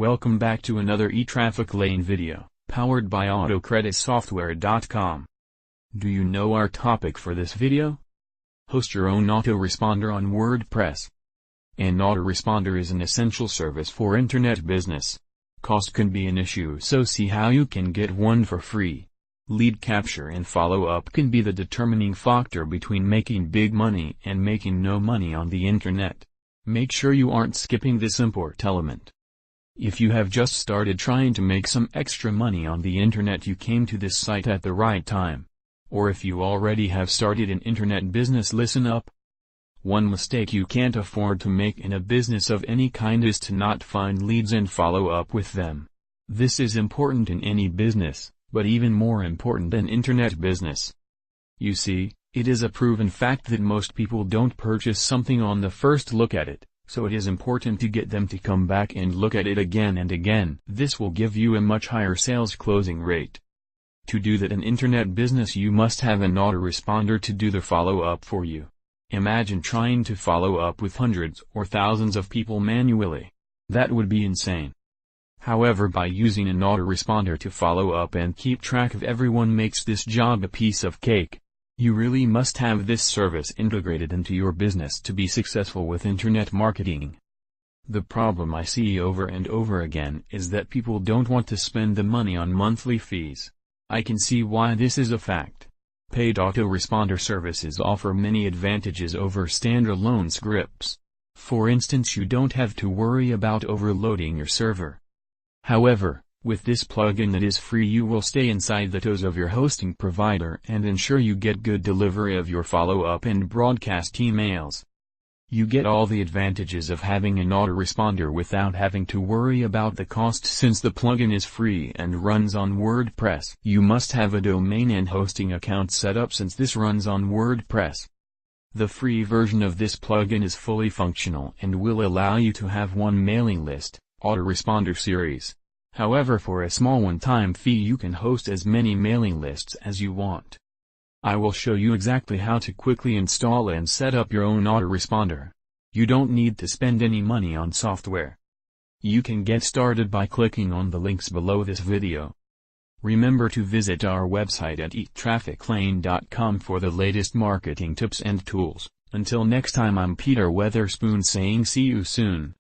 Welcome back to another eTraffic Lane video, powered by AutoCreditSoftware.com. Do you know our topic for this video? Host your own autoresponder on WordPress. An autoresponder is an essential service for internet business. Cost can be an issue, so see how you can get one for free. Lead capture and follow-up can be the determining factor between making big money and making no money on the internet. Make sure you aren't skipping this important element. If you have just started trying to make some extra money on the internet, you came to this site at the right time. Or if you already have started an internet business, listen up. One mistake you can't afford to make in a business of any kind is to not find leads and follow up with them. This is important in any business, but even more important than internet business. You see, it is a proven fact that most people don't purchase something on the first look at it, so it is important to get them to come back and look at it again and again. This will give you a much higher sales closing rate. To do that in internet business, you must have an autoresponder to do the follow-up for you. Imagine trying to follow up with hundreds or thousands of people manually. That would be insane. However, by using an autoresponder to follow up and keep track of everyone makes this job a piece of cake. You really must have this service integrated into your business to be successful with internet marketing. The problem I see over and over again is that people don't want to spend the money on monthly fees. I can see why this is a fact. Paid autoresponder services offer many advantages over standalone scripts. For instance, you don't have to worry about overloading your server. However, with this plugin that is free, you will stay inside the toes of your hosting provider and ensure you get good delivery of your follow-up and broadcast emails. You get all the advantages of having an autoresponder without having to worry about the cost, since the plugin is free and runs on WordPress. You must have a domain and hosting account set up, since this runs on WordPress. The free version of this plugin is fully functional and will allow you to have one mailing list, autoresponder series. However, for a small one-time fee you can host as many mailing lists as you want. I will show you exactly how to quickly install and set up your own autoresponder. You don't need to spend any money on software. You can get started by clicking on the links below this video. Remember to visit our website at eTrafficLane.com for the latest marketing tips and tools. Until next time, I'm Peter Weatherspoon saying see you soon.